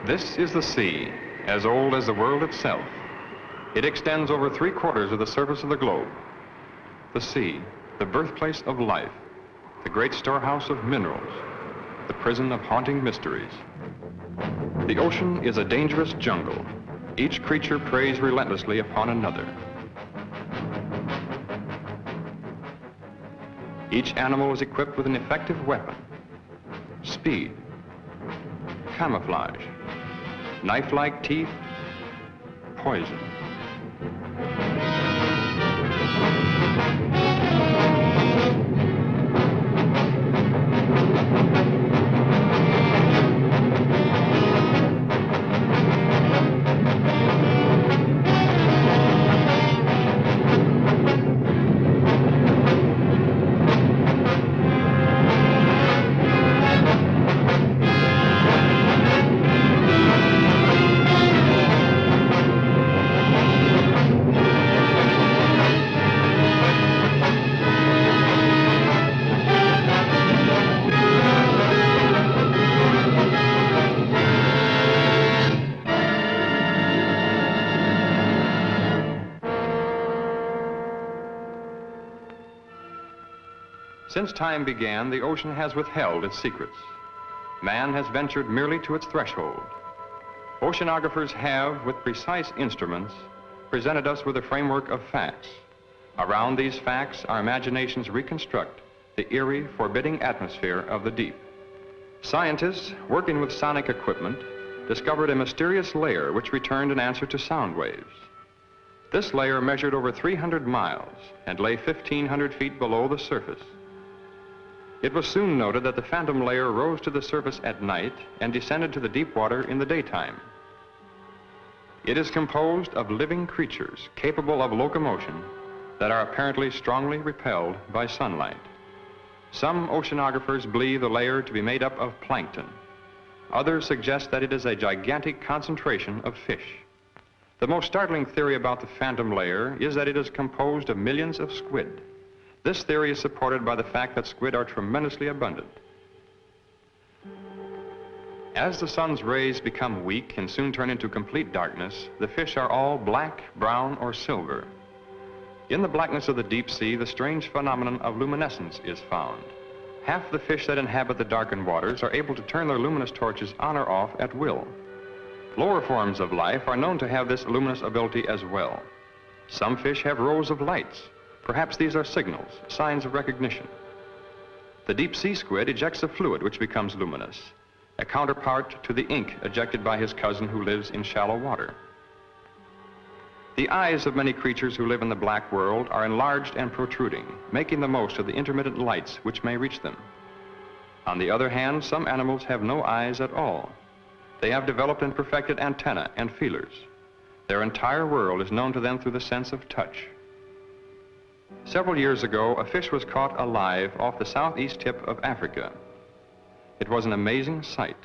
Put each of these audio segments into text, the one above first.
This is the sea, as old as the world itself. It extends over 3/4 of the surface of the globe. The sea, the birthplace of life, the great storehouse of minerals, the prison of haunting mysteries. The ocean is a dangerous jungle. Each creature preys relentlessly upon another. Each animal is equipped with an effective weapon: speed, camouflage, knife-like teeth, poison. Since time began, the ocean has withheld its secrets. Man has ventured merely to its threshold. Oceanographers have, with precise instruments, presented us with a framework of facts. Around these facts, our imaginations reconstruct the eerie, forbidding atmosphere of the deep. Scientists, working with sonic equipment, discovered a mysterious layer which returned an answer to sound waves. This layer measured over 300 miles and lay 1,500 feet below the surface. It was soon noted that the phantom layer rose to the surface at night and descended to the deep water in the daytime. It is composed of living creatures capable of locomotion that are apparently strongly repelled by sunlight. Some oceanographers believe the layer to be made up of plankton. Others suggest that it is a gigantic concentration of fish. The most startling theory about the phantom layer is that it is composed of millions of squid. This theory is supported by the fact that squid are tremendously abundant. As the sun's rays become weak and soon turn into complete darkness, the fish are all black, brown, or silver. In the blackness of the deep sea, the strange phenomenon of luminescence is found. Half the fish that inhabit the darkened waters are able to turn their luminous torches on or off at will. Lower forms of life are known to have this luminous ability as well. Some fish have rows of lights. Perhaps these are signals, signs of recognition. The deep sea squid ejects a fluid which becomes luminous, a counterpart to the ink ejected by his cousin who lives in shallow water. The eyes of many creatures who live in the black world are enlarged and protruding, making the most of the intermittent lights which may reach them. On the other hand, some animals have no eyes at all. They have developed and perfected antennae and feelers. Their entire world is known to them through the sense of touch. Several years ago, a fish was caught alive off the southeast tip of Africa. It was an amazing sight.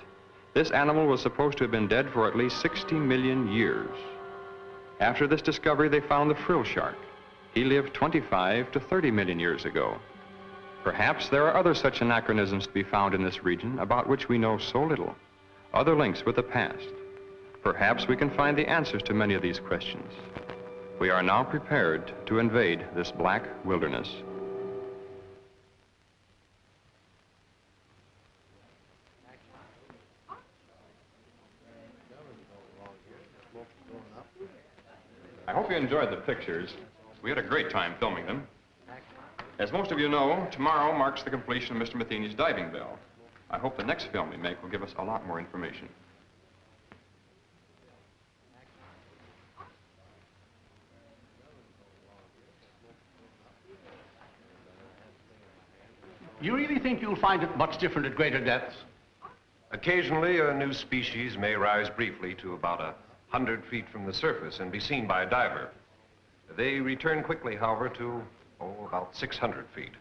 This animal was supposed to have been dead for at least 60 million years. After this discovery, they found the frill shark. He lived 25 to 30 million years ago. Perhaps there are other such anachronisms to be found in this region about which we know so little, other links with the past. Perhaps we can find the answers to many of these questions. We are now prepared to invade this black wilderness. I hope you enjoyed the pictures. We had a great time filming them. As most of you know, tomorrow marks the completion of Mr. Matheny's diving bell. I hope the next film we make will give us a lot more information. You really think you'll find it much different at greater depths? Occasionally, a new species may rise briefly to about 100 feet from the surface and be seen by a diver. They return quickly, however, to, about 600 feet.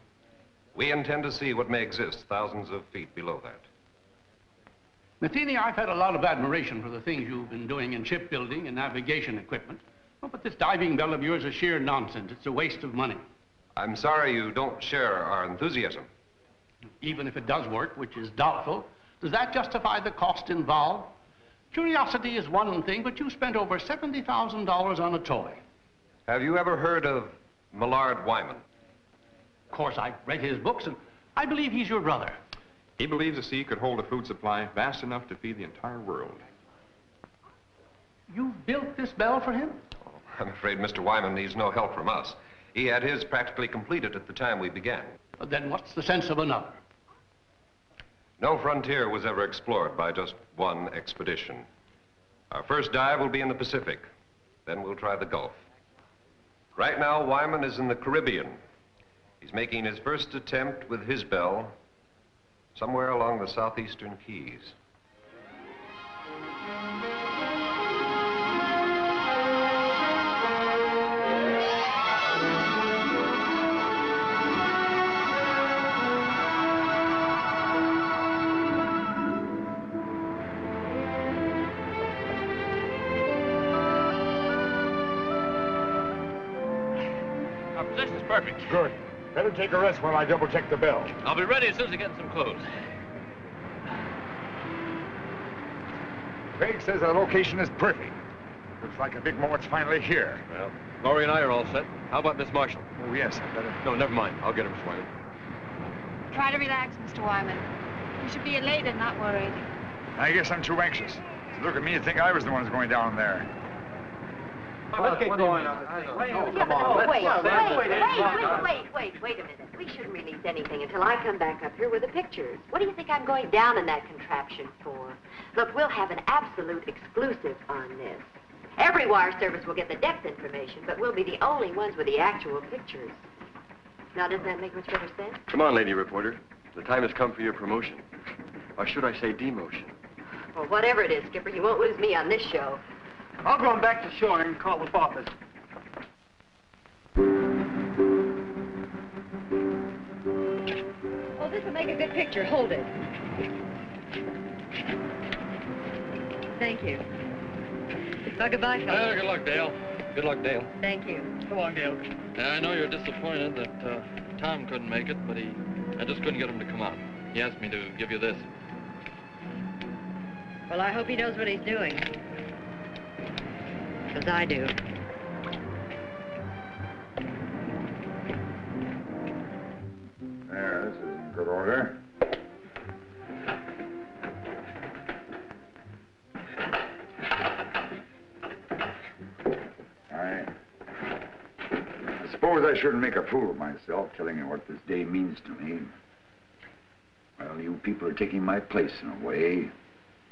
We intend to see what may exist thousands of feet below that. Matheny, I've had a lot of admiration for the things you've been doing in shipbuilding and navigation equipment. Oh, but this diving bell of yours is sheer nonsense. It's a waste of money. I'm sorry you don't share our enthusiasm. Even if it does work, which is doubtful, does that justify the cost involved? Curiosity is one thing, but you spent over $70,000 on a toy. Have you ever heard of Millard Wyman? Of course, I've read his books, and I believe he's your brother. He believes the sea could hold a food supply vast enough to feed the entire world. You built this bell for him? Oh, I'm afraid Mr. Wyman needs no help from us. He had his practically completed at the time we began. Then what's the sense of another? No frontier was ever explored by just one expedition. Our first dive will be in the Pacific. Then we'll try the Gulf. Right now, Wyman is in the Caribbean. He's making his first attempt with his bell somewhere along the southeastern Keys. Our position's perfect. Good. Better take a rest while I double-check the bell. I'll be ready as soon as I get some clothes. Craig says the location is perfect. Looks like a big moment's finally here. Well, Lauri and I are all set. How about Miss Marshall? Oh, yes, I better... No, never mind. I'll get her, Miss Wyman. Try to relax, Mr. Wyman. You should be elated, not worried. I guess I'm too anxious. To look at me and think I was the one who's going down there. Let's get going on. Wait a minute. We shouldn't release anything until I come back up here with the pictures. What do you think I'm going down in that contraption for? Look, we'll have an absolute exclusive on this. Every wire service will get the depth information, but we'll be the only ones with the actual pictures. Now, doesn't that make much better sense? Come on, lady reporter. The time has come for your promotion. Or should I say demotion? Well, whatever it is, Skipper, you won't lose me on this show. I'll go on back to shore and call the office. Oh, this will make a good picture. Hold it. Thank you. Well, goodbye, fellas. Good luck, Dale. Good luck, Dale. Thank you. So long, Dale. Yeah, I know you're disappointed that Tom couldn't make it, but I just couldn't get him to come out. He asked me to give you this. Well, I hope he knows what he's doing. Because I do. There, this is in good order. I suppose I shouldn't make a fool of myself telling you what this day means to me. Well, you people are taking my place in a way.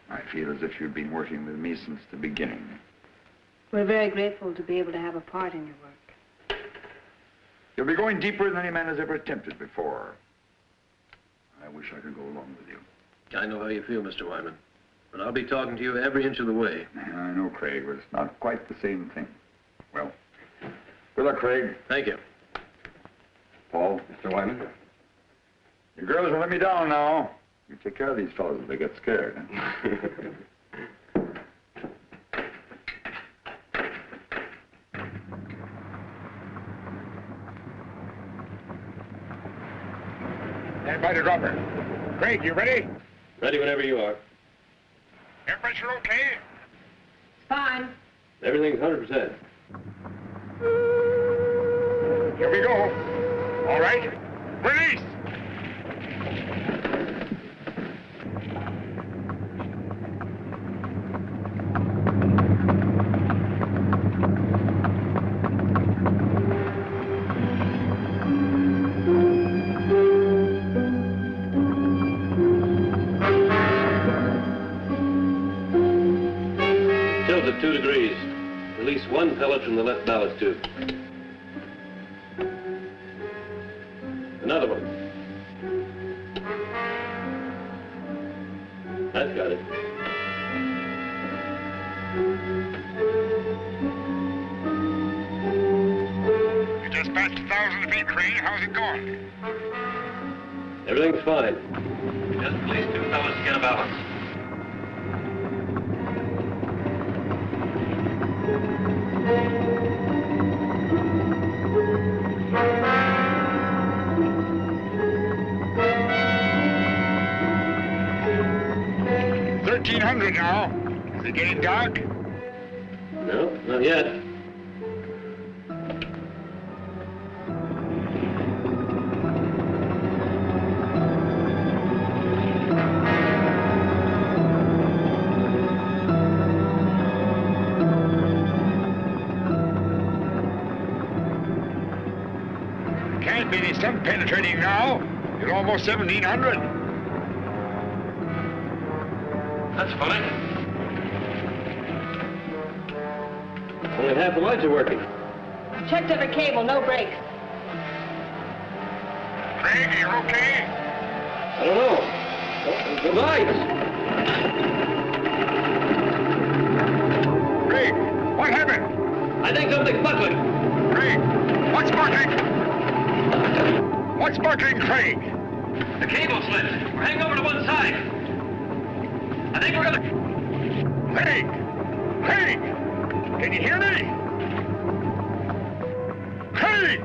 I feel as if you've been working with me since the beginning. We're very grateful to be able to have a part in your work. You'll be going deeper than any man has ever attempted before. I wish I could go along with you. I know how you feel, Mr. Wyman. But I'll be talking to you every inch of the way. I know, Craig, but it's not quite the same thing. Well, good luck, Craig. Thank you. Paul. Mr. Wyman? You girls will let me down now. You take care of these fellows if they get scared. Huh? Stand by to drop her. Craig, you ready? Ready whenever you are. Air pressure okay? Fine. Everything's 100%. Here we go. All right. Release! Tilt at 2 degrees. Release 1 pellet from the left ballast tube. Another one. That's got it. You just passed 1,000 feet, Craig. How's it going? Everything's fine. Just release 2 pellets to get a balance. $1,300 now. Is it getting dark? No, not yet. Can't be any sun penetrating now. It's almost 1700. That's funny. Only half the lights are working. Checked every cable, no breaks. Craig, are you okay? I don't know. The lights! Craig, what happened? I think something's buckling. Craig, what's sparkling? What's sparkling, Craig? The cable slipped. We're hanging over to one side. I think we're gonna... Craig! Craig! Can you hear me? Craig!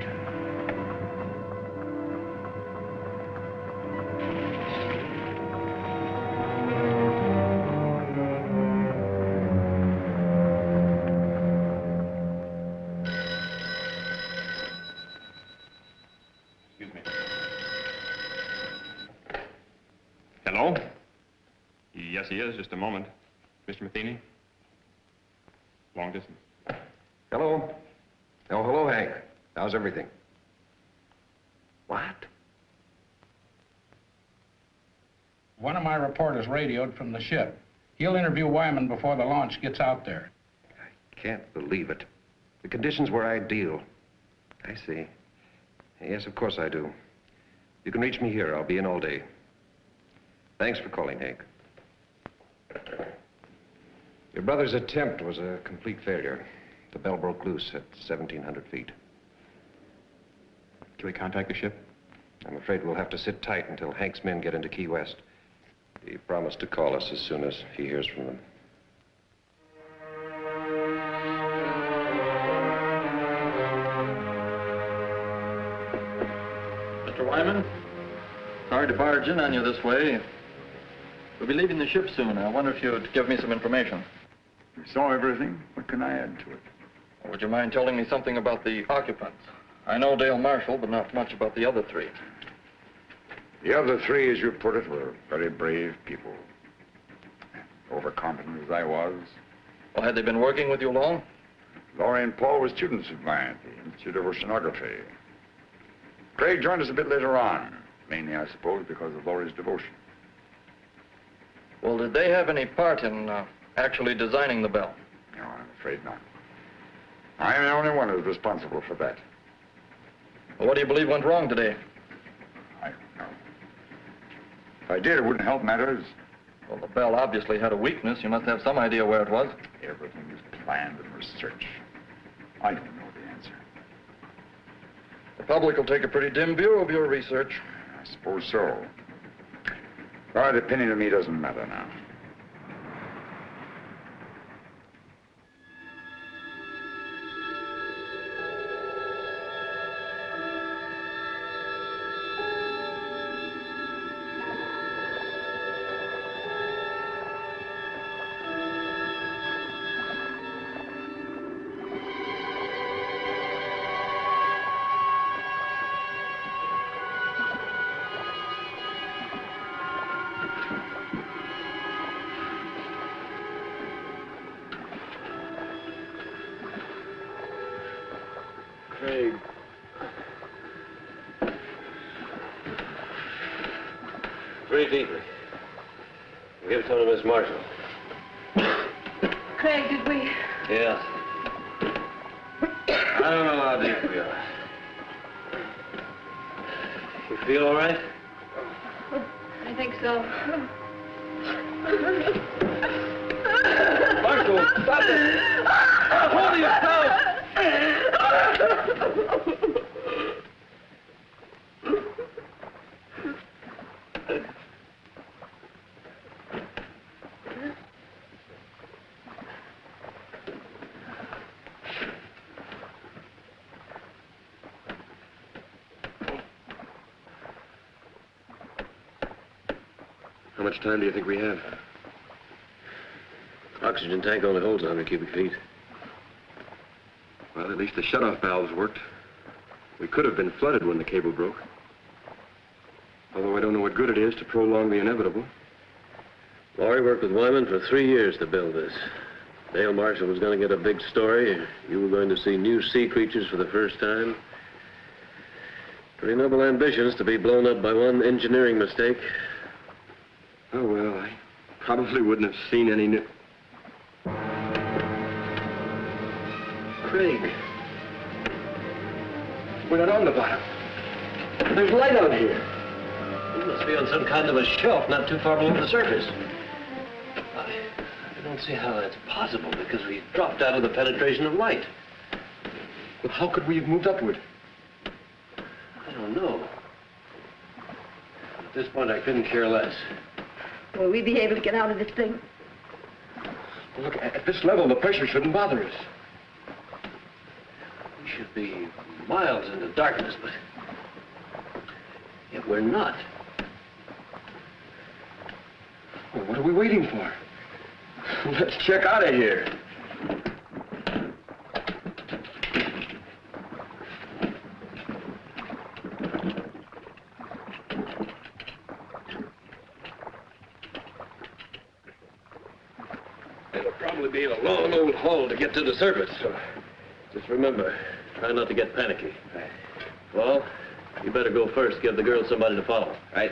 Excuse me. Hello? Yes, he is. Just a moment. Mr. Matheny? Long distance. Hello. Oh, hello, Hank. How's everything? What? One of my reporters radioed from the ship. He'll interview Wyman before the launch gets out there. I can't believe it. The conditions were ideal. I see. Yes, of course I do. You can reach me here. I'll be in all day. Thanks for calling, Hank. Your brother's attempt was a complete failure. The bell broke loose at 1,700 feet. Can we contact the ship? I'm afraid we'll have to sit tight until Hank's men get into Key West. He promised to call us as soon as he hears from them. Mr. Wyman, sorry to barge in on you this way. We'll be leaving the ship soon. I wonder if you'd give me some information. You saw everything. What can I add to it? Would you mind telling me something about the occupants? I know Dale Marshall, but not much about the other three. The other three, as you put it, were very brave people. Overconfident as I was. Well, had they been working with you long? Lauri and Paul were students of mine at the Institute of Oceanography. Craig joined us a bit later on, mainly, I suppose, because of Lauri's devotion. Well, did they have any part in actually designing the bell? No, I'm afraid not. I am the only one who's responsible for that. Well, what do you believe went wrong today? I don't know. If I did, it wouldn't help matters. Well, the bell obviously had a weakness. You must have some idea where it was. Everything was planned and researched. I don't know the answer. The public will take a pretty dim view of your research. I suppose so. But a penny to me doesn't matter now. Craig. Breathe deeply. Give some to Miss Marshall. Craig, did we? Yes. I don't know how deep we are. You feel all right? I think so. Marshall, stop it! Hold yourself! How much time do you think we have? oxygen tank only holds 100 cubic feet. Well, at least the shutoff valves worked. We could have been flooded when the cable broke. Although I don't know what good it is to prolong the inevitable. Lauri worked with Wyman for 3 years to build this. Dale Marshall was going to get a big story. You were going to see new sea creatures for the first time. Pretty noble ambitions to be blown up by one engineering mistake. Oh, well, I probably wouldn't have seen any new... Craig. We're not on the bottom. There's light out here. We must be on some kind of a shelf not too far below the surface. I don't see how that's possible because we dropped out of the penetration of light. Well, how could we have moved upward? I don't know. At this point, I couldn't care less. Will we be able to get out of this thing? Well, look, at this level, the pressure shouldn't bother us. We should be miles into darkness, but yet we're not. Well, what are we waiting for? Let's check out of here. It'll probably be a long old haul to get to the surface, so just remember, try not to get panicky. Well, you better go first. Give the girls somebody to follow. Right.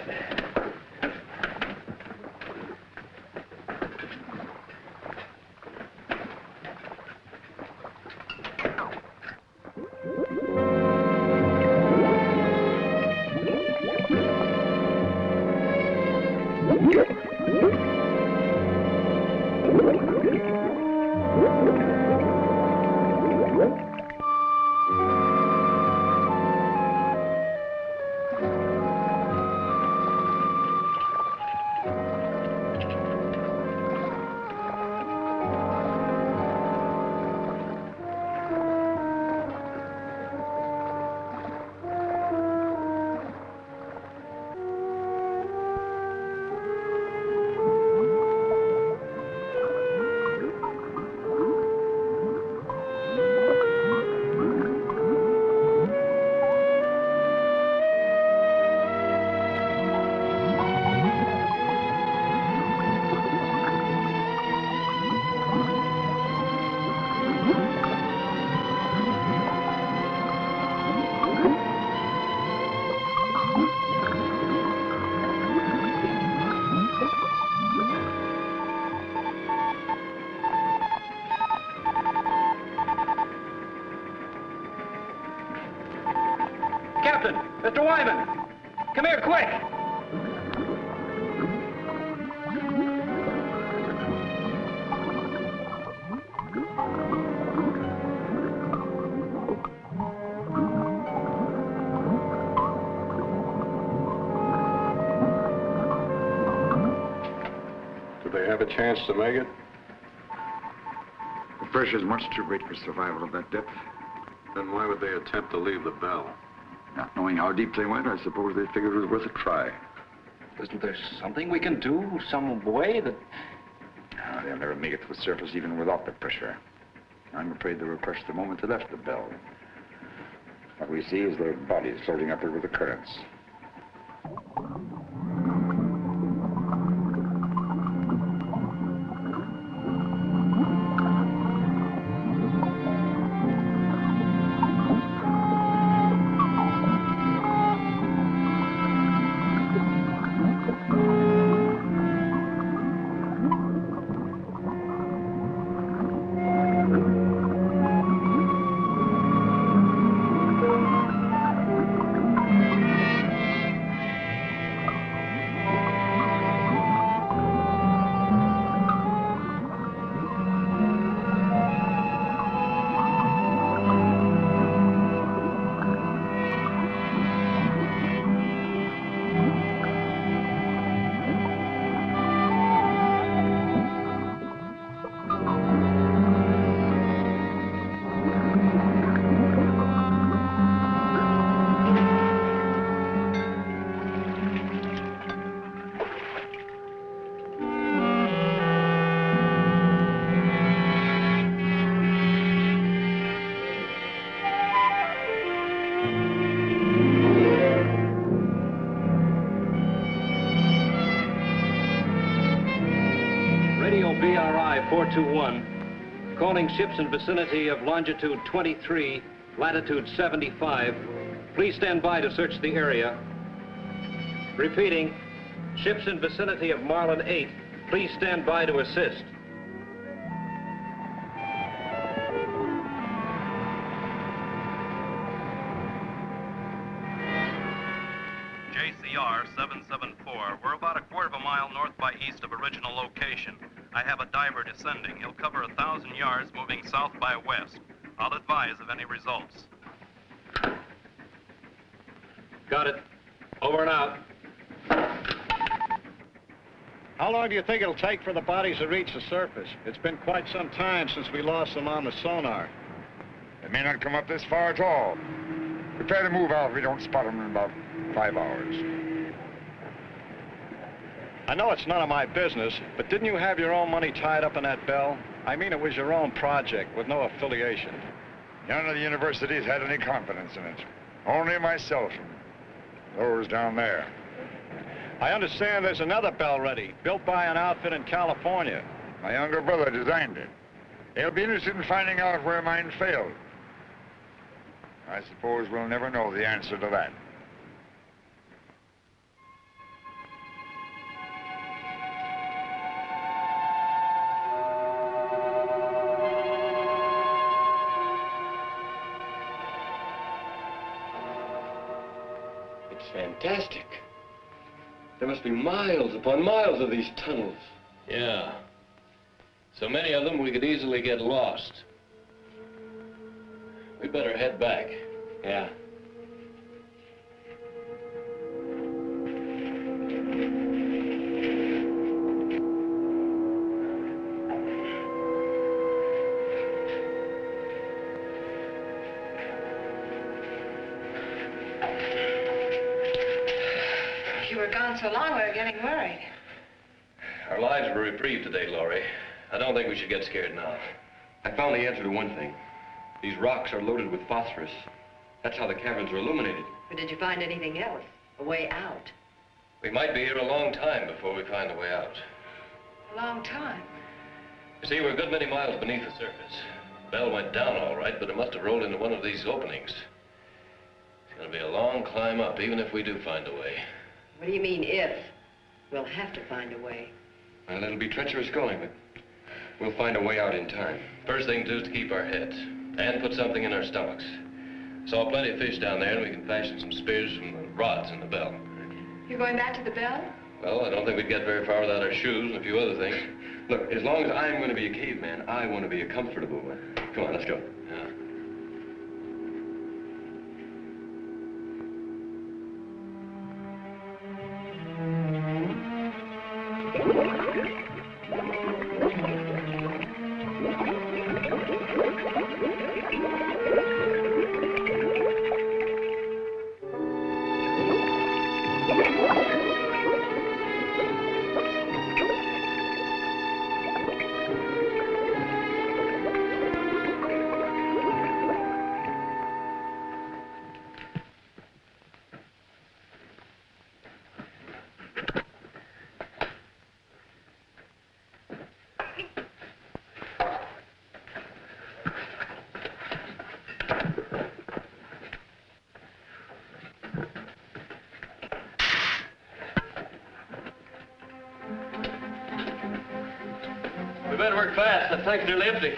Captain! Mr. Wyman! Come here, quick! Do they have a chance to make it? The pressure's much too great for survival at that depth. Then why would they attempt to leave the bell? Not knowing how deep they went, I suppose they figured it was worth a try. Isn't there something we can do? Some way that... Ah, they'll never make it to the surface even without the pressure. I'm afraid they were crushed the moment they left the bell. What we see is their bodies floating upward with the currents. 121, calling ships in vicinity of longitude 23, latitude 75. Please stand by to search the area. Repeating, ships in vicinity of Marlin 8, please stand by to assist. JCR 774. We're about a quarter of a mile north by east of original location. I have a diver descending. He'll cover 1,000 yards moving south by west. I'll advise of any results. Got it. Over and out. How long do you think it'll take for the bodies to reach the surface? It's been quite some time since we lost them on the sonar. They may not come up this far at all. Prepare to move out if we don't spot them in about 5 hours. I know it's none of my business, but didn't you have your own money tied up in that bell? I mean, it was your own project with no affiliation. None of the universities had any confidence in it. Only myself and those down there. I understand there's another bell ready, built by an outfit in California. My younger brother designed it. He'll be interested in finding out where mine failed. I suppose we'll never know the answer to that. It's fantastic. There must be miles upon miles of these tunnels. Yeah. So many of them we could easily get lost. We'd better head back. Yeah. You were gone so long, we were getting worried. Our lives were reprieved today, Lauri. I don't think we should get scared now. I found the answer to one thing. These rocks are loaded with phosphorus. That's how the caverns are illuminated. But did you find anything else? A way out? We might be here a long time before we find a way out. A long time. You see, we're a good many miles beneath the surface. The bell went down all right, but it must have rolled into one of these openings. It's going to be a long climb up, even if we do find a way. What do you mean, if? We'll have to find a way. Well, it'll be treacherous going, but we'll find a way out in time. First thing to do is to keep our heads and put something in our stomachs. Saw plenty of fish down there, and we can fashion some spears from the rods in the bell. You're going back to the bell? Well, I don't think we'd get very far without our shoes and a few other things. Look, as long as I'm going to be a caveman, I want to be a comfortable one. Come on, let's go. Yeah. We better work fast. That tank's nearly empty.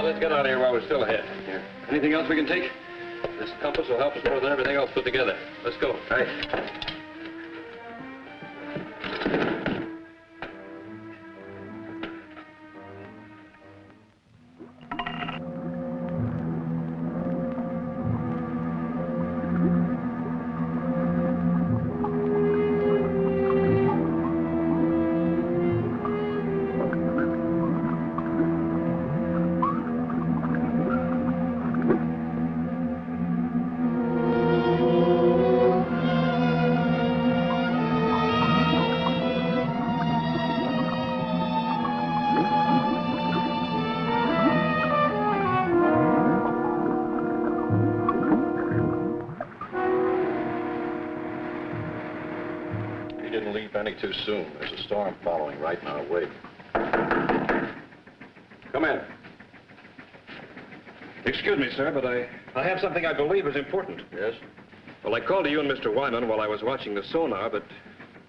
Let's get out of here while we're still ahead. Here. Anything else we can take? This compass will help us more than everything else put together. Let's go. Right. any too soon. There's a storm following right in our wake. Come in. Excuse me, sir, but I have something I believe is important. Yes? Well, I called to you and Mr. Wyman while I was watching the sonar, but,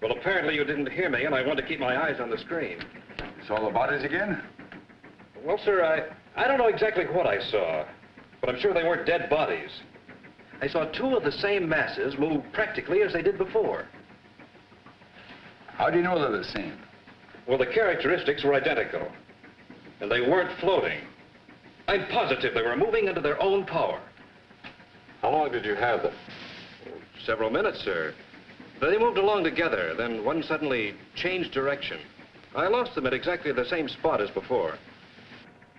well, apparently you didn't hear me, and I wanted to keep my eyes on the screen. You saw the bodies again? Well, sir, I don't know exactly what I saw, but I'm sure they weren't dead bodies. I saw two of the same masses move practically as they did before. How do you know they're the same? Well, the characteristics were identical, and they weren't floating. I'm positive they were moving under their own power. How long did you have them? Several minutes, sir. They moved along together, then one suddenly changed direction. I lost them at exactly the same spot as before.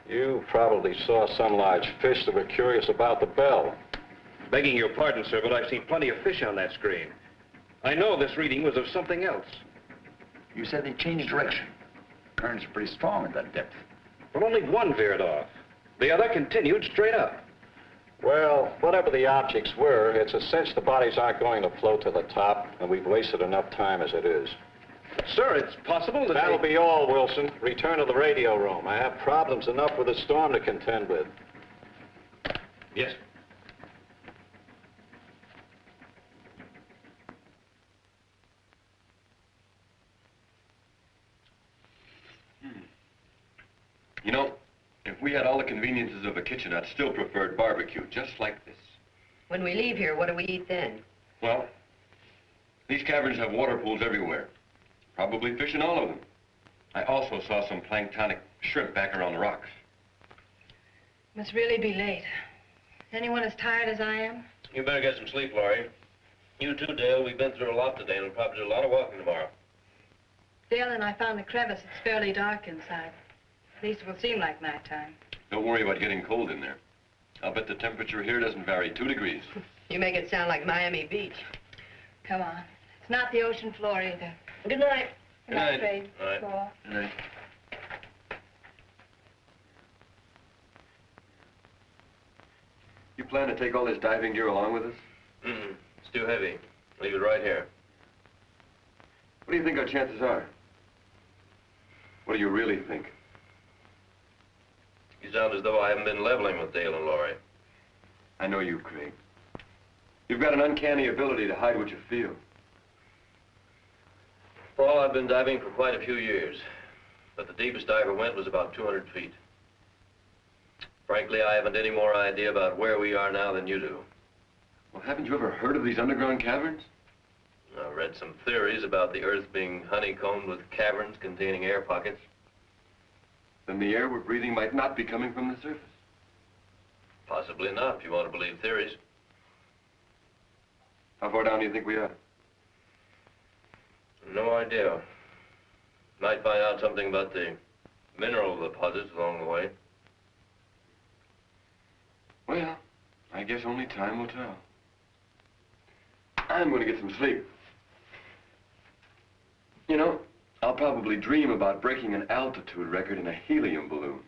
You probably saw some large fish that were curious about the bell. Begging your pardon, sir, but I've seen plenty of fish on that screen. I know this reading was of something else. You said they changed direction. Currents are pretty strong at that depth. But only one veered off. The other continued straight up. Well, whatever the objects were, it's a cinch the bodies aren't going to float to the top, and we've wasted enough time as it is. Sir, it's possible that That'll be all, Wilson. Return to the radio room. I have problems enough with the storm to contend with. Yes. You know, if we had all the conveniences of a kitchen, I'd still prefer barbecue, just like this. When we leave here, what do we eat then? Well, these caverns have water pools everywhere. Probably fish in all of them. I also saw some planktonic shrimp back around the rocks. Must really be late. Is anyone as tired as I am? You better get some sleep, Lauri. You too, Dale. We've been through a lot today and we'll probably do a lot of walking tomorrow. Dale and I found a crevice. It's fairly dark inside. At least it will seem like nighttime. Don't worry about getting cold in there. I'll bet the temperature here doesn't vary 2 degrees. You make it sound like Miami Beach. Come on. It's not the ocean floor either. Good night. Good night, Craig. All right. Go on. Good night. You plan to take all this diving gear along with us? It's too heavy. Leave it right here. What do you think our chances are? What do you really think? You sound as though I haven't been leveling with Dale and Lauri. I know you, Craig. You've got an uncanny ability to hide what you feel. Paul, I've been diving for quite a few years, but the deepest I ever went was about 200 feet. Frankly, I haven't any more idea about where we are now than you do. Well, haven't you ever heard of these underground caverns? I've read some theories about the Earth being honeycombed with caverns containing air pockets. Then the air we're breathing might not be coming from the surface. Possibly not, if you want to believe theories. How far down do you think we are? No idea. Might find out something about the mineral deposits along the way. Well, I guess only time will tell. I'm going to get some sleep. You know, I'll probably dream about breaking an altitude record in a helium balloon.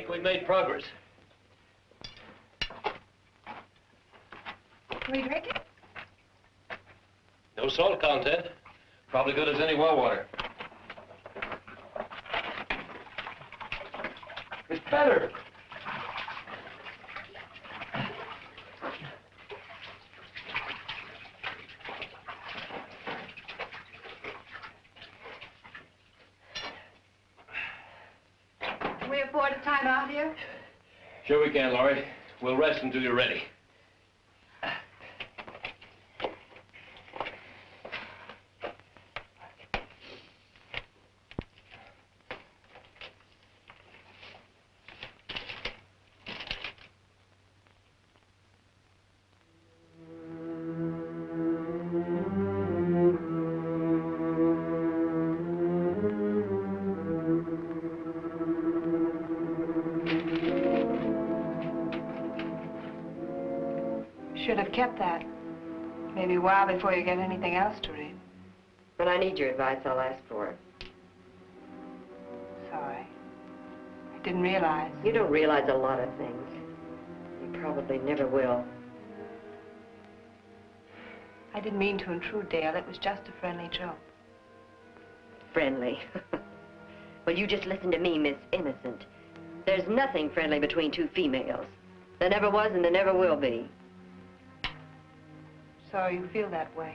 think we've made progress. Can we drink it? No salt content. Probably good as any well water. It's better. Can we afford a time out here? Sure we can, Lauri. We'll rest until you're ready. Should have kept that. Maybe a while before you get anything else to read. When I need your advice, I'll ask for it. Sorry. I didn't realize. You don't realize a lot of things. You probably never will. I didn't mean to intrude, Dale. It was just a friendly joke. Friendly? Well, you just listen to me, Miss Innocent. There's nothing friendly between two females. There never was and there never will be. Sorry you feel that way.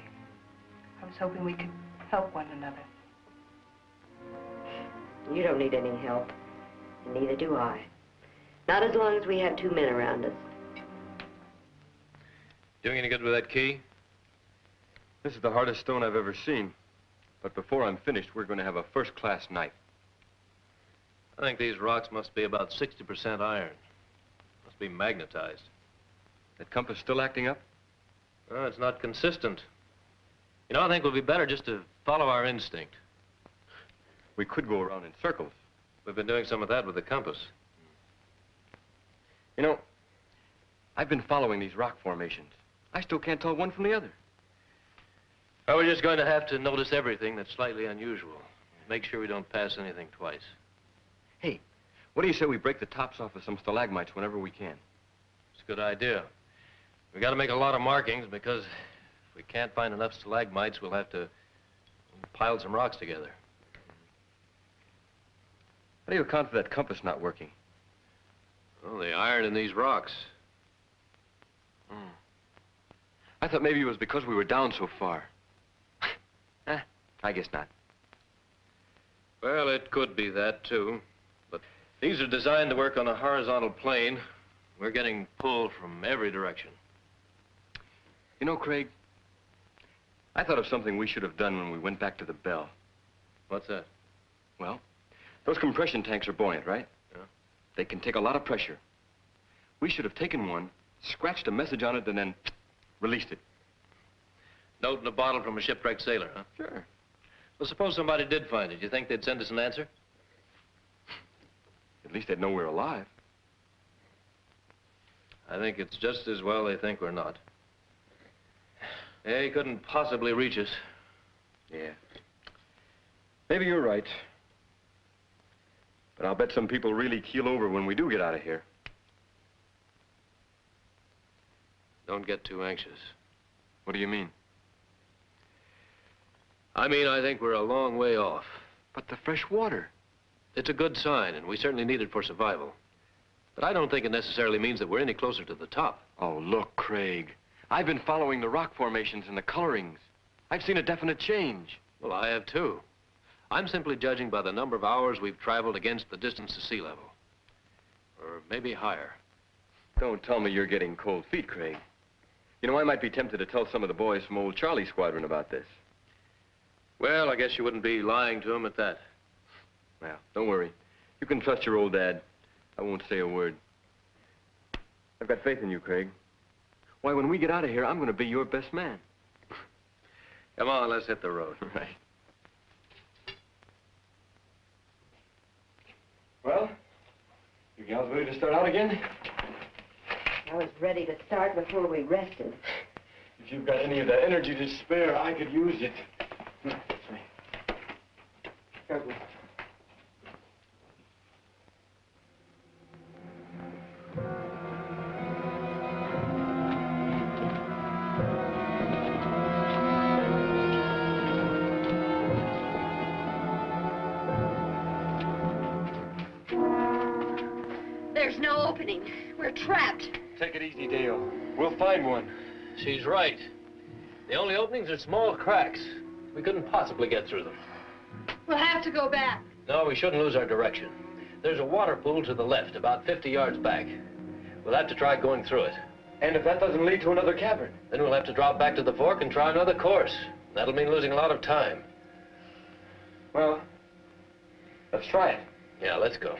I was hoping we could help one another. You don't need any help, and neither do I. Not as long as we have two men around us. Doing any good with that key? This is the hardest stone I've ever seen. But before I'm finished, we're going to have a first-class night. I think these rocks must be about 60% iron. Must be magnetized. That compass still acting up? Well, it's not consistent. You know, I think it would be better just to follow our instinct. We could go around in circles. We've been doing some of that with the compass. You know, I've been following these rock formations. I still can't tell one from the other. Well, we're just going to have to notice everything that's slightly unusual. Make sure we don't pass anything twice. Hey, what do you say we break the tops off of some stalagmites whenever we can? It's a good idea. We got to make a lot of markings because if we can't find enough stalagmites, we'll have to pile some rocks together. How do you account for that compass not working? Well, the iron in these rocks. I thought maybe it was because we were down so far. I guess not. Well, it could be that, too. But these are designed to work on a horizontal plane. We're getting pulled from every direction. You know, Craig, I thought of something we should have done when we went back to the bell. What's that? Well, those compression tanks are buoyant, right? Yeah. They can take a lot of pressure. We should have taken one, scratched a message on it, and then released it. Note in a bottle from a shipwrecked sailor, huh? Sure. Well, suppose somebody did find it. You think they'd send us an answer? At least they'd know we're alive. I think it's just as well they think we're not. They couldn't possibly reach us. Yeah. Maybe you're right. But I'll bet some people really keel over when we do get out of here. Don't get too anxious. What do you mean? I mean, I think we're a long way off. But the fresh water. It's a good sign, and we certainly need it for survival. But I don't think it necessarily means that we're any closer to the top. Oh, look, Craig. I've been following the rock formations and the colorings. I've seen a definite change. Well, I have too. I'm simply judging by the number of hours we've traveled against the distance to sea level. Or maybe higher. Don't tell me you're getting cold feet, Craig. You know, I might be tempted to tell some of the boys from old Charlie's squadron about this. Well, I guess you wouldn't be lying to them at that. Well, don't worry. You can trust your old dad. I won't say a word. I've got faith in you, Craig. Why, when we get out of here, I'm going to be your best man. Come on, let's hit the road. Right. Well, you gals ready to start out again? I was ready to start before we rested. If you've got any of that energy to spare, I could use it. There's no opening. We're trapped. Take it easy, Dale. We'll find one. She's right. The only openings are small cracks. We couldn't possibly get through them. We'll have to go back. No, we shouldn't lose our direction. There's a water pool to the left, about 50 yards back. We'll have to try going through it. And if that doesn't lead to another cavern? Then we'll have to drop back to the fork and try another course. That'll mean losing a lot of time. Well, let's try it. Yeah, let's go.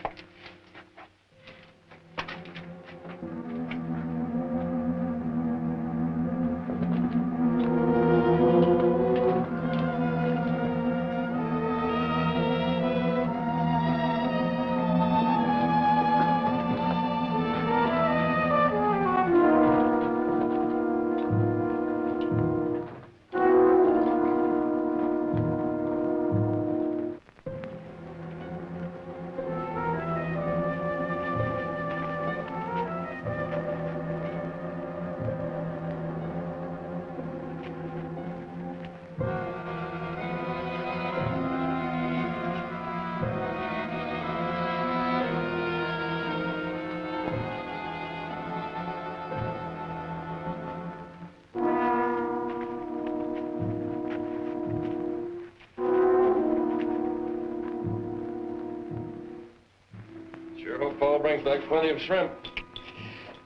Sure hope Paul brings back plenty of shrimp.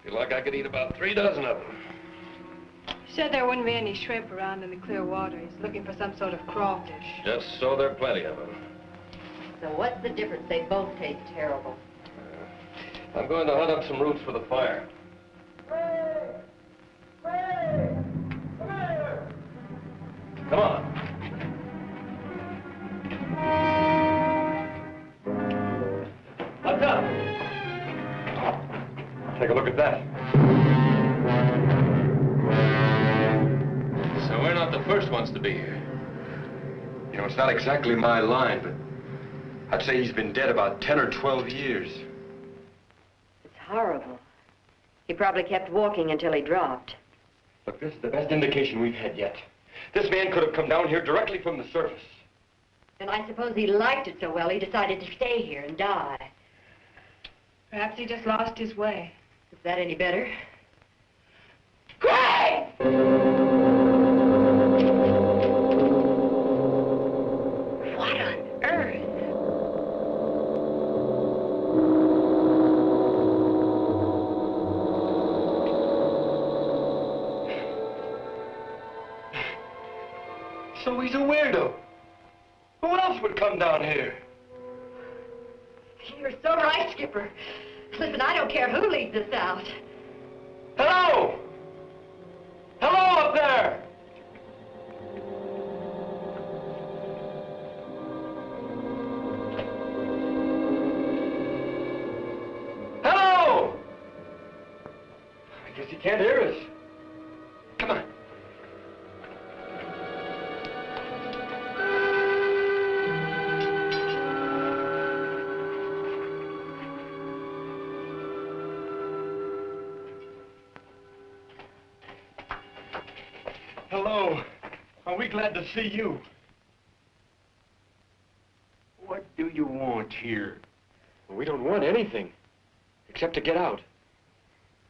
Feel like I could eat about 3 dozen of them. He said there wouldn't be any shrimp around in the clear water. He's looking for some sort of crawfish. Just so there are plenty of them. So what's the difference? They both taste terrible. I'm going to hunt up some roots for the fire. Come on. What's up? Take a look at that. So we're not the first ones to be here. You know, it's not exactly my line, but I'd say he's been dead about 10 or 12 years. It's horrible. He probably kept walking until he dropped. Look, this is the best indication we've had yet. This man could have come down here directly from the surface. And I suppose he liked it so well he decided to stay here and die. Perhaps he just lost his way. Is that any better? Craig! What on earth? So he's a weirdo. Who else would come down here? You're so right, Skipper. Listen, I don't care who leads us out. Hello! Hello up there! Hello! I guess he can't hear us. Come on. Hello. Are we glad to see you? What do you want here? Well, we don't want anything, except to get out.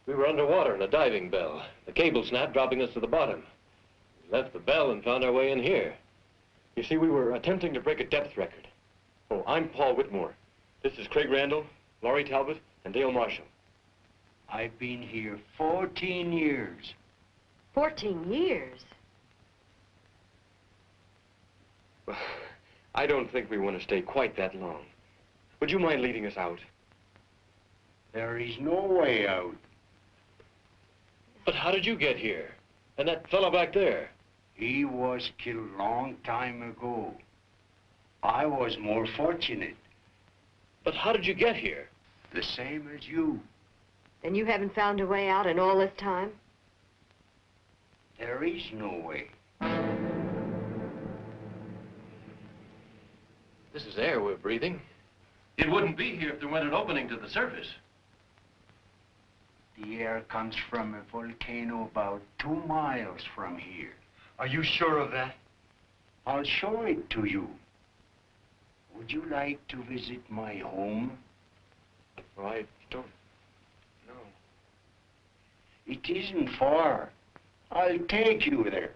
We were underwater in a diving bell. The cable snapped, dropping us to the bottom. We left the bell and found our way in here. You see, we were attempting to break a depth record. Oh, I'm Paul Whitmore. This is Craig Randall, Lauri Talbott, and Dale Marshall. I've been here 14 years. 14 years? Well, I don't think we want to stay quite that long. Would you mind leading us out? There is no way out. But how did you get here? And that fellow back there? He was killed long time ago. I was more fortunate. But how did you get here? The same as you. Then you haven't found a way out in all this time? There is no way. This is air we're breathing. It wouldn't be here if there weren't an opening to the surface. The air comes from a volcano about 2 miles from here. Are you sure of that? I'll show it to you. Would you like to visit my home? Well, I don't It isn't far. I'll take you there.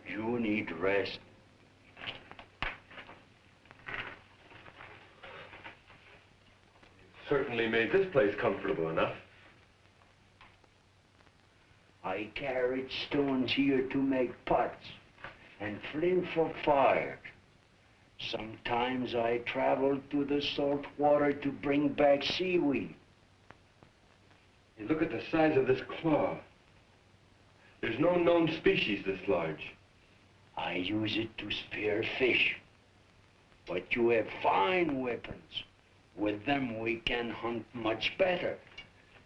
You need rest. Certainly made this place comfortable enough. I carried stones here to make pots and flint for fire. Sometimes I traveled to the salt water to bring back seaweed. You look at the size of this claw. There's no known species this large. I use it to spear fish. But you have fine weapons. With them, we can hunt much better.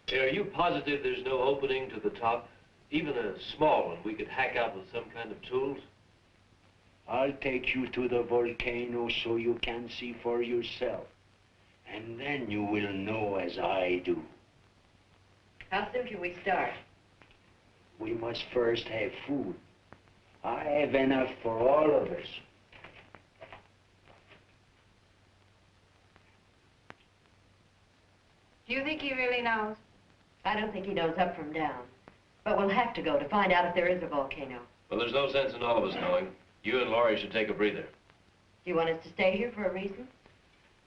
Hey, are you positive there's no opening to the top? Even a small one we could hack out with some kind of tools? I'll take you to the volcano so you can see for yourself. And then you will know as I do. How soon can we start? We must first have food. I have enough for all of us. Do you think he really knows? I don't think he knows up from down. But we'll have to go to find out if there is a volcano. Well, there's no sense in all of us knowing. You and Lauri should take a breather. Do you want us to stay here for a reason?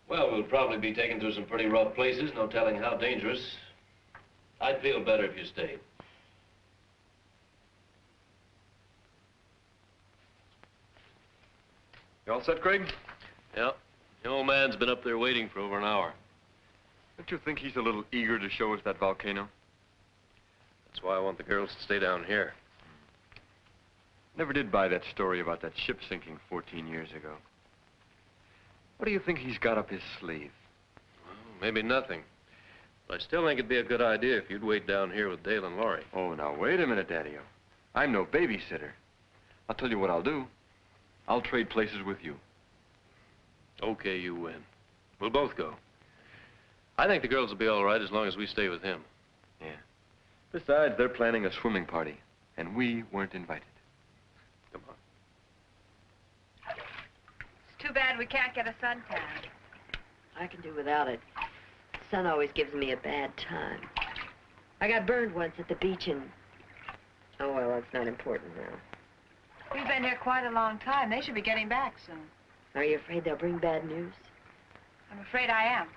Well, we'll probably be taken through some pretty rough places, no telling how dangerous. I'd feel better if you stayed. You all set, Craig? Yeah. The old man's been up there waiting for over an hour. Don't you think he's a little eager to show us that volcano? That's why I want the girls to stay down here. Never did buy that story about that ship sinking 14 years ago. What do you think he's got up his sleeve? Well, maybe nothing. But I still think it'd be a good idea if you'd wait down here with Dale and Lauri. Oh, now, wait a minute, Daddy-o. I'm no babysitter. I'll tell you what I'll do. I'll trade places with you. Okay, you win. We'll both go. I think the girls will be all right as long as we stay with him. Yeah. Besides, they're planning a swimming party, and we weren't invited. Come on. It's too bad we can't get a suntan. I can do without it. The sun always gives me a bad time. I got burned once at the beach and... Oh, well, that's not important now. We've been here quite a long time. They should be getting back soon. Are you afraid they'll bring bad news? I'm afraid I am.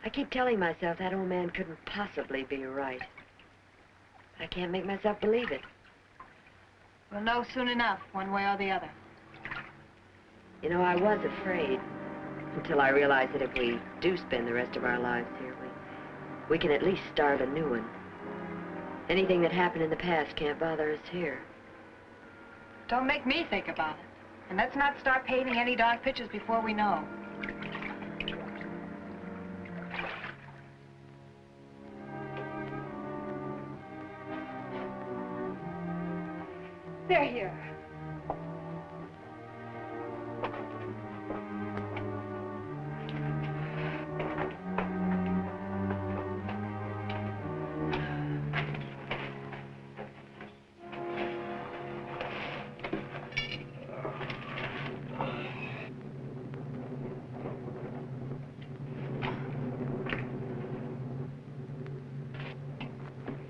I keep telling myself that old man couldn't possibly be right. I can't make myself believe it. We'll know soon enough, one way or the other. You know, I was afraid until I realized that if we do spend the rest of our lives here, we can at least start a new one. Anything that happened in the past can't bother us here. Don't make me think about it. And let's not start painting any dark pictures before we know. They're here.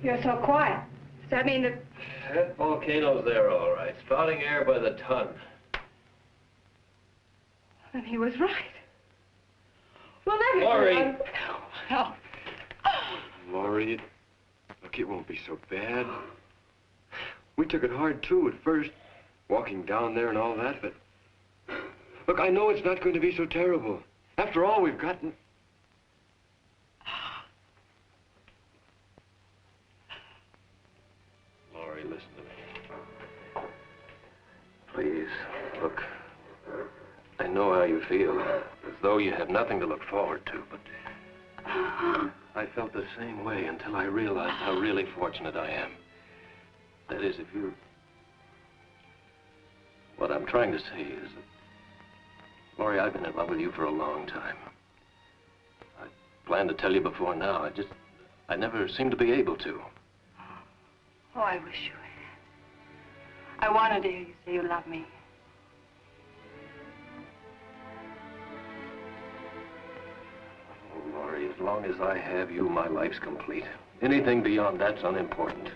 You're so quiet. Does that mean that... That volcano's there, all right. Spouting air by the ton. Then he was right. We'll never... Lauri! Help. Lauri, look, it won't be so bad. We took it hard, too, at first. Walking down there and all that, but... Look, I know it's not going to be so terrible. After all, we've gotten... Lauri, listen to me. Please, look. I know how you feel, as though you have nothing to look forward to, but I felt the same way until I realized how really fortunate I am. That is, if you... What I'm trying to say is that, Lauri, I've been in love with you for a long time. I planned to tell you before now. I never seemed to be able to. Oh, I wish you had. I wanted to hear you say you love me. Oh, Lauri, as long as I have you, my life's complete. Anything beyond that's unimportant.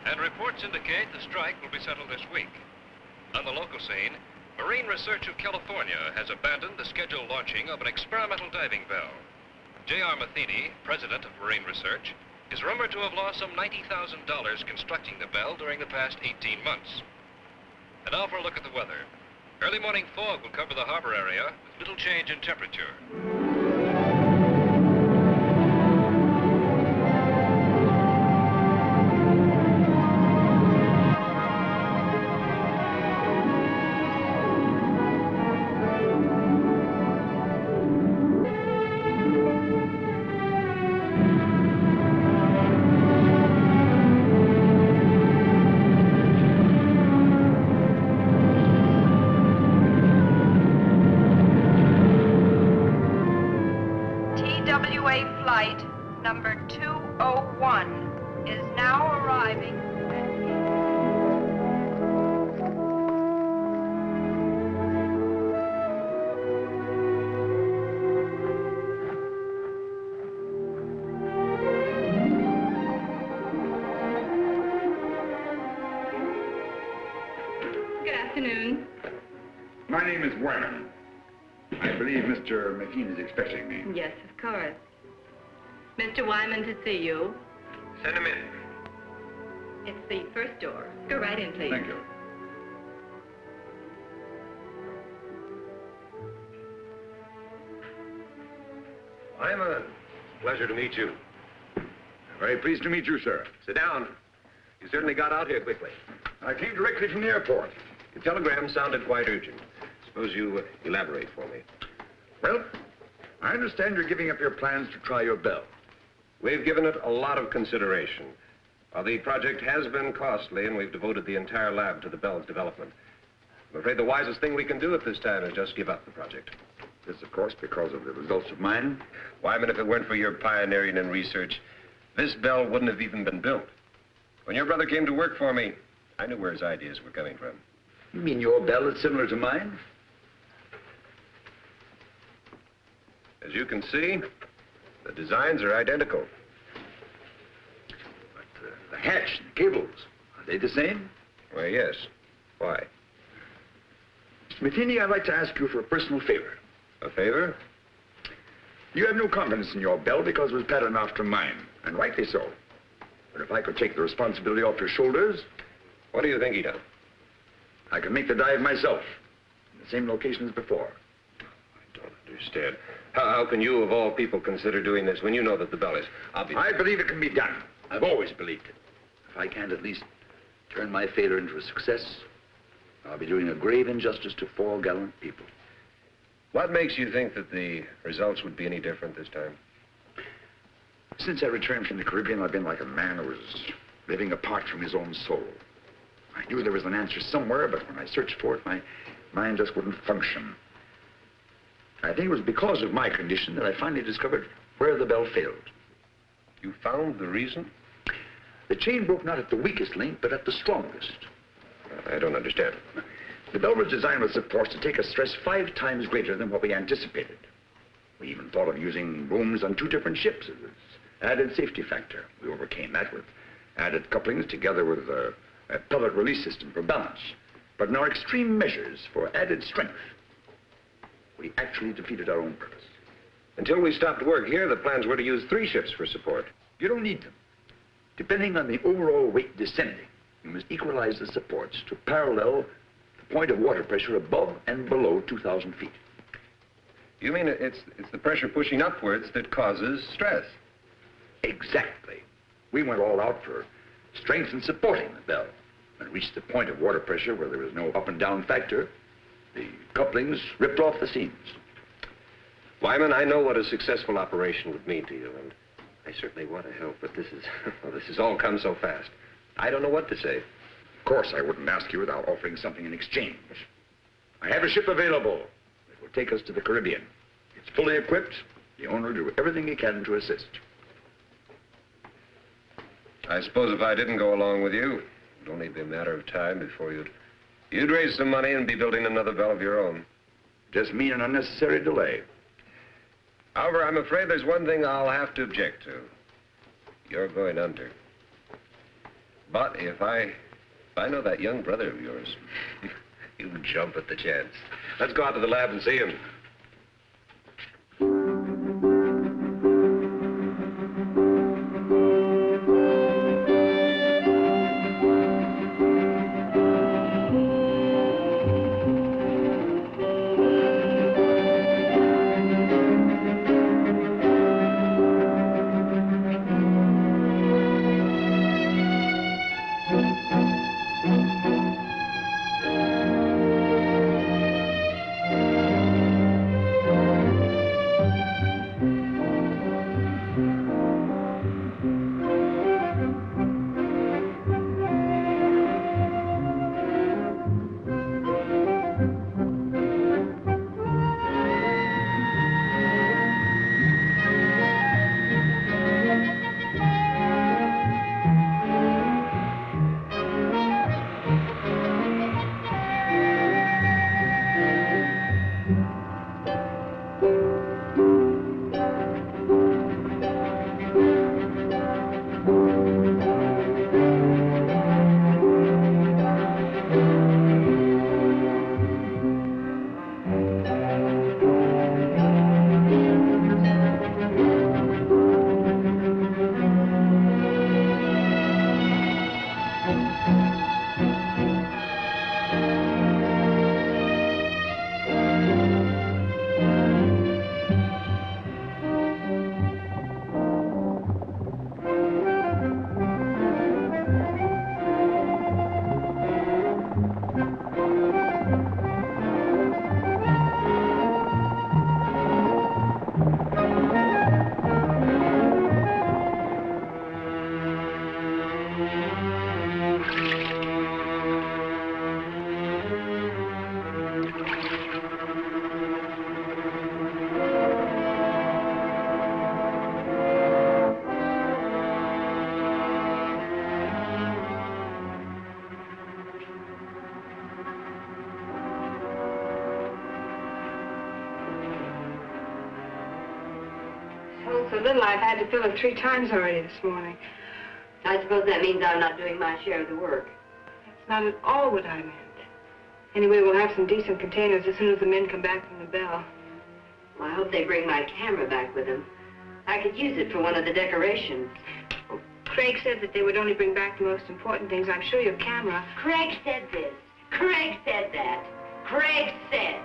And reports indicate the strike will be settled this week. On the local scene, Marine Research of California has abandoned the scheduled launching of an experimental diving bell. J.R. Matheny, president of Marine Research, is rumored to have lost some $90,000 constructing the bell during the past 18 months. And now for a look at the weather. Early morning fog will cover the harbor area with little change in temperature. Number 201 is now arriving. Good afternoon. My name is Wyman. I believe Mr. McKean is expecting me. Yes, of course. Mr. Wyman to see you. Send him in. It's the first door. Go right in, please. Thank you. Wyman, pleasure to meet you. Very pleased to meet you, sir. Sit down. You certainly got out here quickly. I came directly from the airport. Your telegram sounded quite urgent. Suppose you elaborate for me. Well, I understand you're giving up your plans to try your bell. We've given it a lot of consideration. The project has been costly, and we've devoted the entire lab to the bell's development. I'm afraid the wisest thing we can do at this time is just give up the project. This, of course, because of the results of mine. Wyman, if it weren't for your pioneering in research, this bell wouldn't have even been built. When your brother came to work for me, I knew where his ideas were coming from. You mean your bell is similar to mine? As you can see, the designs are identical. But the hatch and the cables, are they the same? Why, yes. Why? Mr. Matheny, I'd like to ask you for a personal favor. A favor? You have no confidence in your bell because it was patterned after mine, and rightly so. But if I could take the responsibility off your shoulders... What do you think he done? I could make the dive myself, in the same location as before. I don't understand. How can you, of all people, consider doing this when you know that the bell is obvious? I believe it can be done. I've always believed it. If I can't at least turn my failure into a success, I'll be doing a grave injustice to 4 gallant people. What makes you think that the results would be any different this time? Since I returned from the Caribbean, I've been like a man who was living apart from his own soul. I knew there was an answer somewhere, but when I searched for it, my mind just wouldn't function. I think it was because of my condition that I finally discovered where the bell failed. You found the reason? The chain broke not at the weakest link, but at the strongest. I don't understand. The bell was designed with supports to take a stress 5 times greater than what we anticipated. We even thought of using booms on 2 different ships as an added safety factor. We overcame that with added couplings together with a pellet release system for balance. But in our extreme measures for added strength, we actually defeated our own purpose. Until we stopped work here, the plans were to use 3 ships for support. You don't need them. Depending on the overall weight descending, you must equalize the supports to parallel the point of water pressure above and below 2,000 feet. You mean it's the pressure pushing upwards that causes stress? Exactly. We went all out for strength and supporting the bell. When it reached the point of water pressure where there was no up and down factor, the couplings ripped off the seams. Wyman, I know what a successful operation would mean to you, and I certainly want to help, but this has all come so fast. I don't know what to say. Of course, I wouldn't ask you without offering something in exchange. I have a ship available that will take us to the Caribbean. It's fully equipped. The owner will do everything he can to assist. I suppose if I didn't go along with you, it'd only be a matter of time before you'd raise some money and be building another bell of your own. Just mean an unnecessary delay. However, I'm afraid there's one thing I'll have to object to. You're going under. But if I know that young brother of yours, you'll jump at the chance. Let's go out to the lab and see him. So little, I've had to fill it 3 times already this morning. I suppose that means I'm not doing my share of the work. That's not at all what I meant. Anyway, we'll have some decent containers as soon as the men come back from the bell. Well, I hope they bring my camera back with them. I could use it for one of the decorations. Well, Craig said that they would only bring back the most important things. I'm sure your camera... Craig said this. Craig said that. Craig said.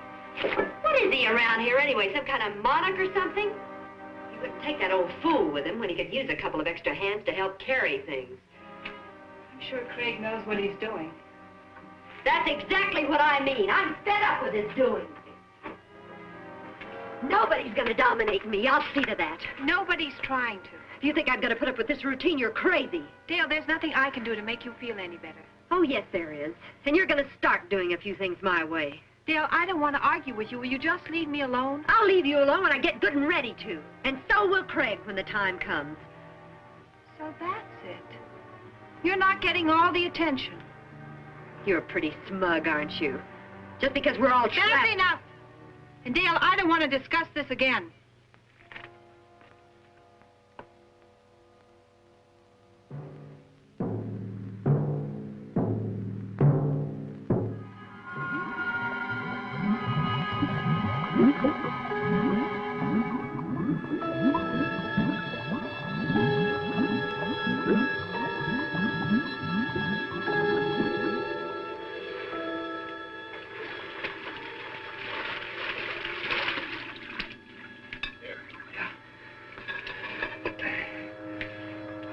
What is he around here anyway? Some kind of monarch or something? He wouldn't take that old fool with him when he could use a couple of extra hands to help carry things. I'm sure Craig knows what he's doing. That's exactly what I mean. I'm fed up with his doing. Nobody's gonna dominate me. I'll see to that. Nobody's trying to. If you think I'm gonna put up with this routine, you're crazy. Dale, there's nothing I can do to make you feel any better. Oh, yes, there is. And you're gonna start doing a few things my way. Dale, I don't want to argue with you. Will you just leave me alone? I'll leave you alone when I get good and ready to. And so will Craig when the time comes. So that's it. You're not getting all the attention. You're pretty smug, aren't you? just because we're all trapped. That's enough. And Dale, I don't want to discuss this again.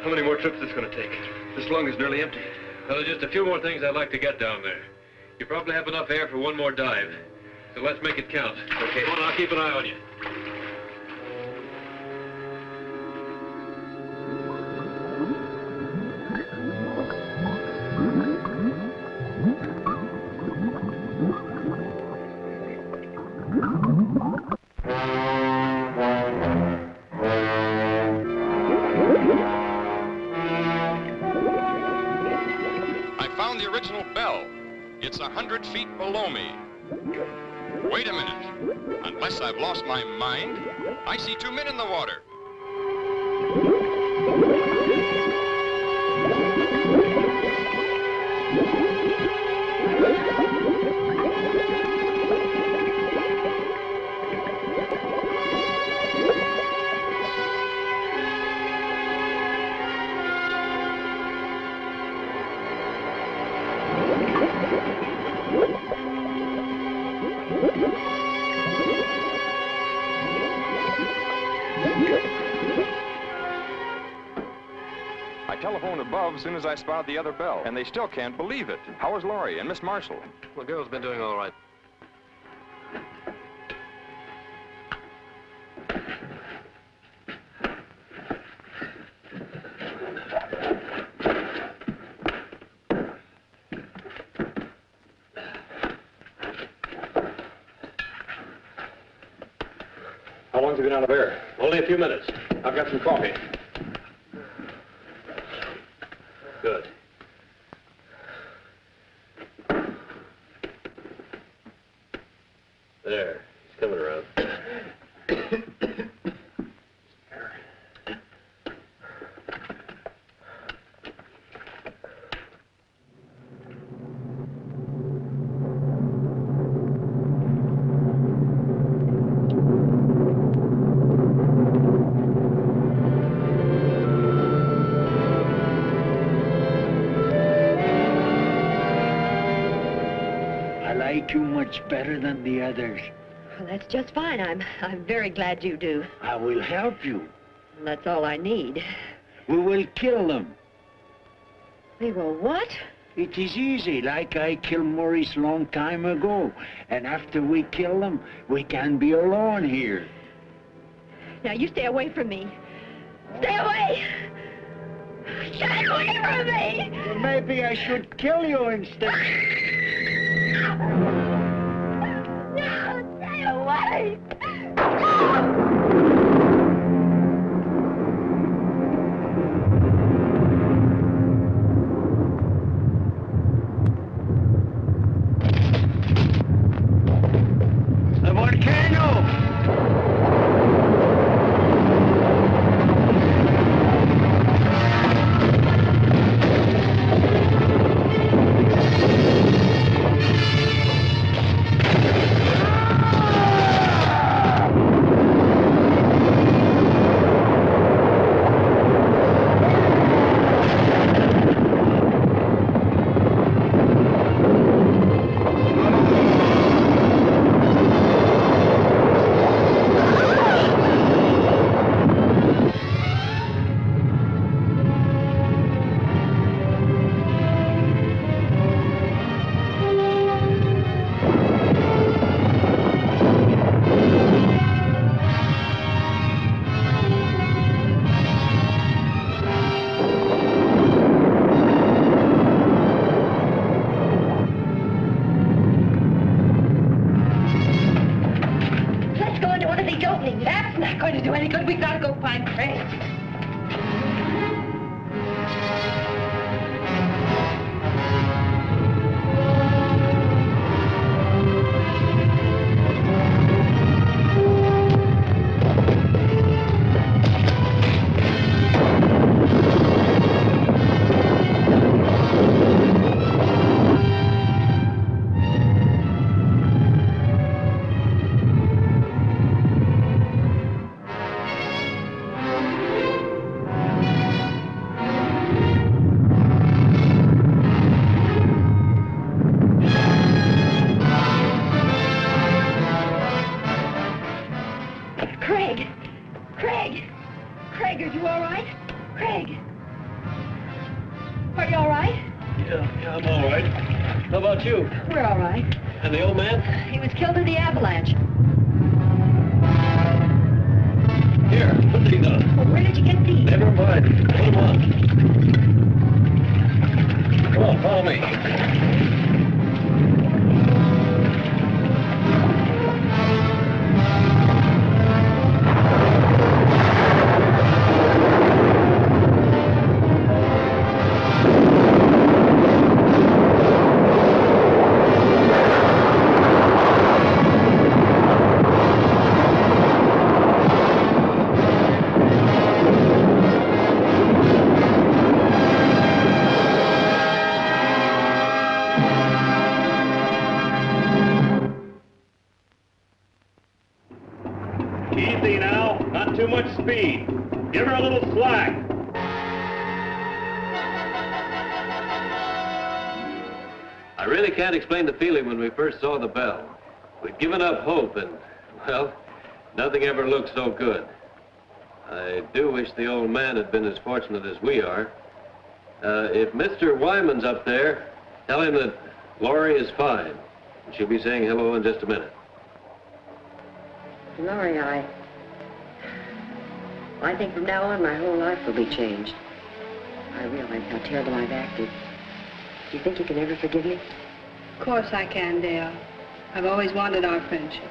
How many more trips is this going to take? This lung is nearly empty. Well, there's just a few more things I'd like to get down there. You probably have enough air for one more dive. So let's make it count. Okay. Come on, I'll keep an eye on you. It's 100 feet below me. Wait a minute. Unless I've lost my mind, I see two men in the water. As soon as I spotted the other bell, and they still can't believe it. How is Lauri and Miss Marshall? The girl's been doing all right. How long's it been out of air? Only a few minutes. I've got some coffee. Good. There, he's coming around. You much better than the others. Well, that's just fine. I'm very glad you do. I will help you. That's all I need. We will kill them. We will what? It is easy, like I killed Maurice long time ago. And after we kill them, we can be alone here. Now, you stay away from me. Stay away! Stay away from me! Well, maybe I should kill you instead. No, stay away! The volcano! That's not going to do any good. We've got to go find Craig. Craig! Craig! Craig, are you all right? Craig! Are you all right? Yeah, I'm all right. How about you? We're all right. And the old man? He was killed in the avalanche. Here, put these on. Well, where did you get these? Never mind. Put them on. Come on, follow me. Easy now, not too much speed. Give her a little slack. I really can't explain the feeling when we first saw the bell. We'd given up hope and, well, nothing ever looked so good. I do wish the old man had been as fortunate as we are. If Mr. Wyman's up there, tell him that Lauri is fine. She'll be saying hello in just a minute. Lauri, I think from now on my whole life will be changed. I realize how terrible I've acted. Do you think you can ever forgive me? Of course I can, Dale. I've always wanted our friendship.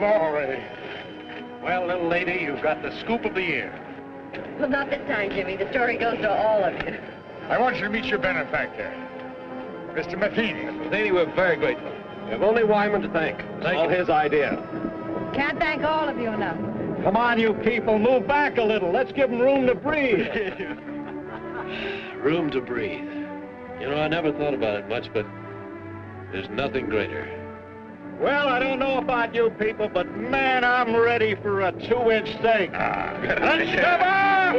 Lauri. Well, little lady, you've got the scoop of the year. Well, not this time, Jimmy. The story goes to all of you. I want you to meet your benefactor, Mr. Matheny. Matheny, we're very grateful. We have only Wyman to thank. It's all his idea. Can't thank all of you enough. Come on, you people, move back a little. Let's give them room to breathe. Room to breathe. You know, I never thought about it much, but there's nothing greater. Well, I don't know about you people, but man, I'm ready for a 2-inch steak. Let's come on!